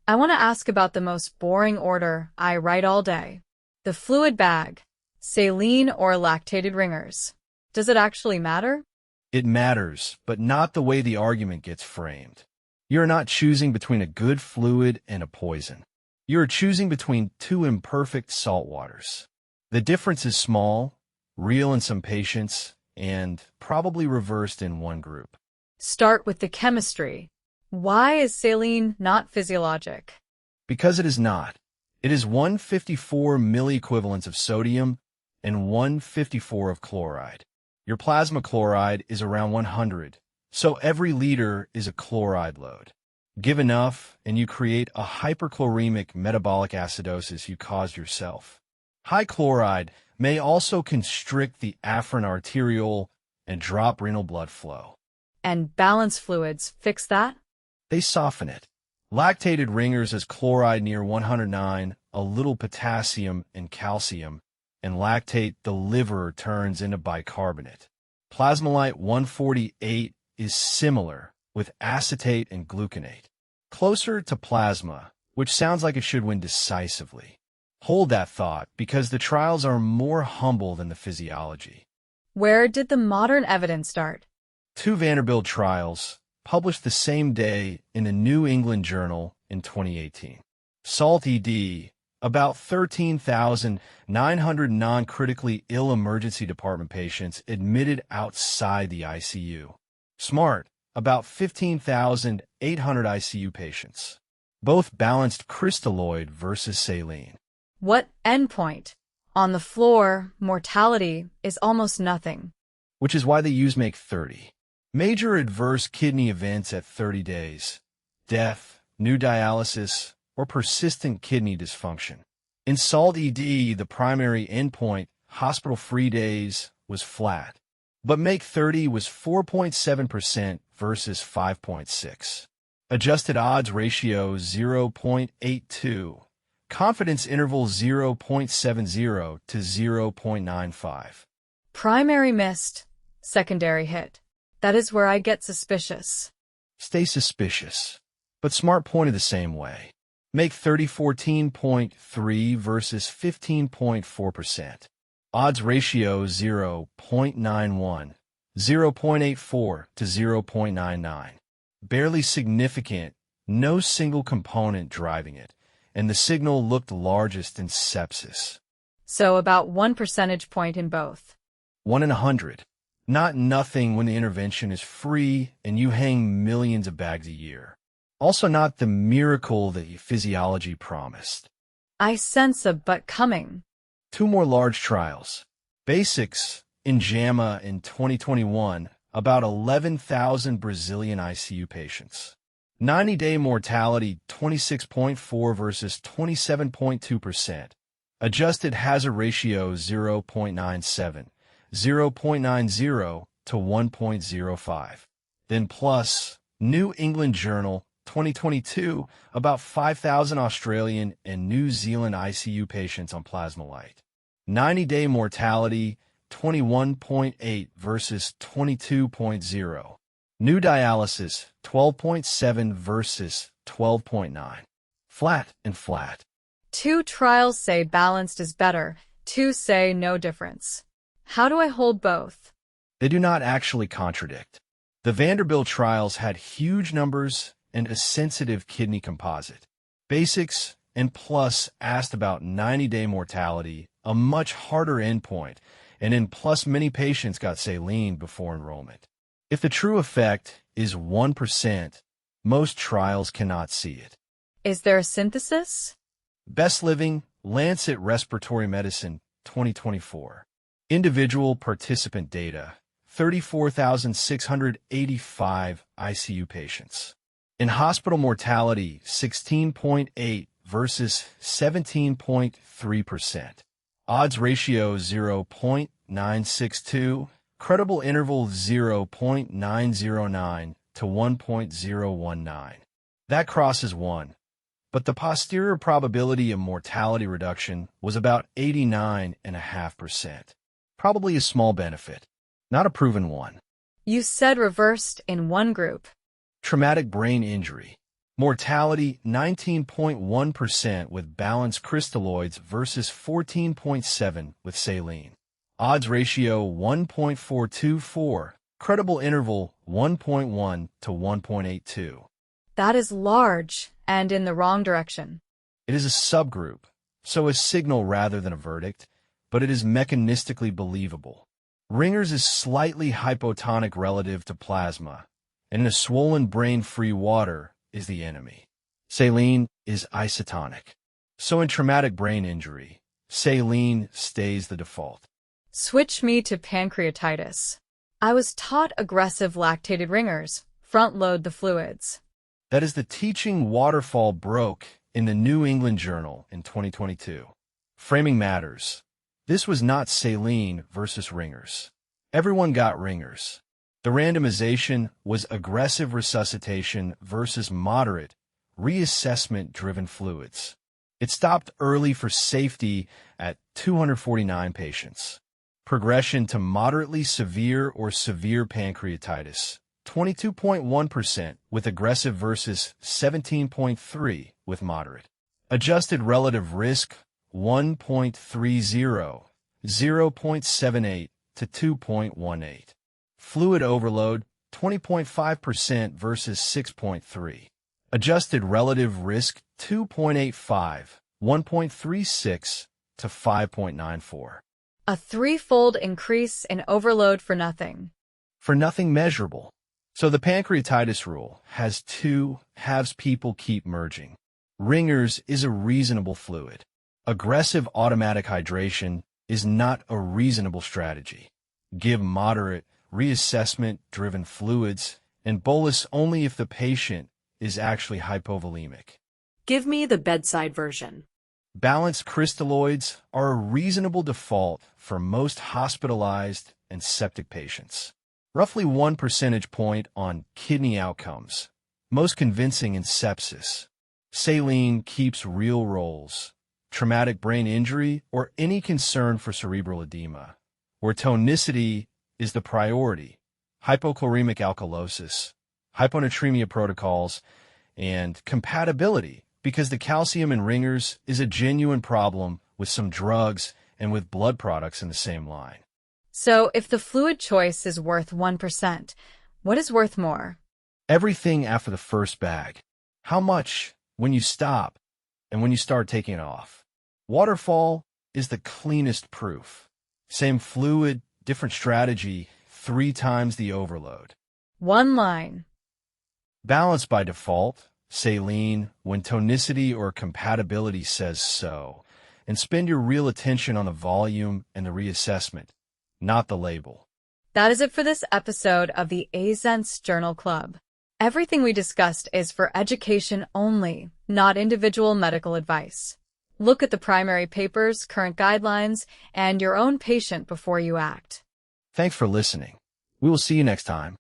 I want to ask about the most boring order I write all day. The fluid bag, saline or lactated ringers. Does it actually matter? It matters, but not the way the argument gets framed. You're not choosing between a good fluid and a poison. You're choosing between two imperfect salt waters. The difference is small, real in some patients, and probably reversed in one group. Start with the chemistry. Why is saline not physiologic? Because it is not. It is 154 milliequivalents of sodium and 154 of chloride. Your plasma chloride is around 100, so every liter is a chloride load. Give enough, and you create a hyperchloremic metabolic acidosis you caused yourself. High chloride may also constrict the afferent arteriole and drop renal blood flow. And balanced fluids fix that? They soften it. Lactated ringers as chloride near 109, a little potassium and calcium, and lactate the liver turns into bicarbonate. Plasmolite 148 is similar with acetate and gluconate. Closer to plasma, which sounds like it should win decisively. Hold that thought because the trials are more humble than the physiology. Where did the modern evidence start? 2 Vanderbilt trials, published the same day in the New England Journal in 2018. SALT-ED, about 13,900 non-critically ill emergency department patients admitted outside the ICU. SMART, about 15,800 ICU patients. Both balanced crystalloid versus saline. What endpoint? On the floor, mortality is almost nothing. Which is why they use MAKE 30. Major adverse kidney events at 30 days. Death, new dialysis, or persistent kidney dysfunction. In SALT-ED, the primary endpoint, hospital-free days, was flat. But MAKE 30 was 4.7% versus 5.6%. Adjusted odds ratio 0.82. Confidence interval 0.70 to 0.95. Primary missed, secondary hit. That is where I get suspicious. Stay suspicious. But SMART pointed the same way. MAKE 30 14.3 versus 15.4%. Odds ratio 0.91, 0.84 to 0.99. Barely significant, no single component driving it, and the signal looked largest in sepsis. So about 1 percentage point in both. 1 in 100. Not nothing when the intervention is free and you hang millions of bags a year. Also not the miracle that physiology promised. I sense a but coming. 2 more large trials. Basics in JAMA in 2021, about 11,000 Brazilian ICU patients. 90-day mortality 26.4 versus 27.2%. Adjusted hazard ratio 0.97, 0.90 to 1.05. Then plus New England Journal 2022, about 5,000 Australian and New Zealand ICU patients on Plasmolite. 90-day mortality 21.8 versus 22.0. New dialysis 12.7 versus 12.9. Flat and flat. 2 trials say balanced is better, 2 say no difference. How do I hold both? They do not actually contradict. The Vanderbilt trials had huge numbers and a sensitive kidney composite. Basics and Plus asked about 90-day mortality, a much harder endpoint, and in Plus many patients got saline before enrollment. If the true effect is 1%, most trials cannot see it. Is there a synthesis? Best Living, Lancet Respiratory Medicine, 2024. Individual participant data, 34,685 ICU patients. In hospital mortality, 16.8 versus 17.3%. Odds ratio 0.962, credible interval 0.909 to 1.019. That crosses 1. But the posterior probability of mortality reduction was about 89.5%. Probably a small benefit, not a proven one. You said reversed in one group. Traumatic brain injury. Mortality 19.1% with balanced crystalloids versus 14.7 with saline. Odds ratio 1.424. Credible interval 1.1 to 1.82. That is large and in the wrong direction. It is a subgroup, so a signal rather than a verdict, but it is mechanistically believable. Ringer's is slightly hypotonic relative to plasma, and in a swollen brain free water is the enemy. Saline is isotonic. So in traumatic brain injury, saline stays the default. Switch me to pancreatitis. I was taught aggressive lactated ringers front-load the fluids. That is the teaching WATERFALL broke in the New England Journal in 2022. Framing matters. This was not saline versus ringers. Everyone got ringers. The randomization was aggressive resuscitation versus moderate, reassessment-driven fluids. It stopped early for safety at 249 patients. Progression to moderately severe or severe pancreatitis, 22.1% with aggressive versus 17.3% with moderate. Adjusted relative risk, 1.30, 0.78 to 2.18. Fluid overload, 20.5% versus 6.3%. Adjusted relative risk, 2.85, 1.36 to 5.94. A threefold increase in overload for nothing. For nothing measurable. So the pancreatitis rule has two halves people keep merging. Ringers is a reasonable fluid. Aggressive automatic hydration is not a reasonable strategy. Give moderate, reassessment-driven fluids and bolus only if the patient is actually hypovolemic. Give me the bedside version. Balanced crystalloids are a reasonable default for most hospitalized and septic patients. Roughly 1 percentage point on kidney outcomes, most convincing in sepsis. Saline keeps real roles, traumatic brain injury, or any concern for cerebral edema, where tonicity is the priority, hypochloremic alkalosis, hyponatremia protocols, and compatibility, because the calcium in ringers is a genuine problem with some drugs and with blood products in the same line. So if the fluid choice is worth 1%, what is worth more? Everything after the first bag. How much when you stop and when you start taking it off? WATERFALL is the cleanest proof. Same fluid, different strategy, 3 times the overload. One line. Balance by default, saline, when tonicity or compatibility says so, and spend your real attention on the volume and the reassessment, not the label. That is it for this episode of the ASENS Journal Club. Everything we discussed is for education only, not individual medical advice. Look at the primary papers, current guidelines, and your own patient before you act. Thanks for listening. We will see you next time.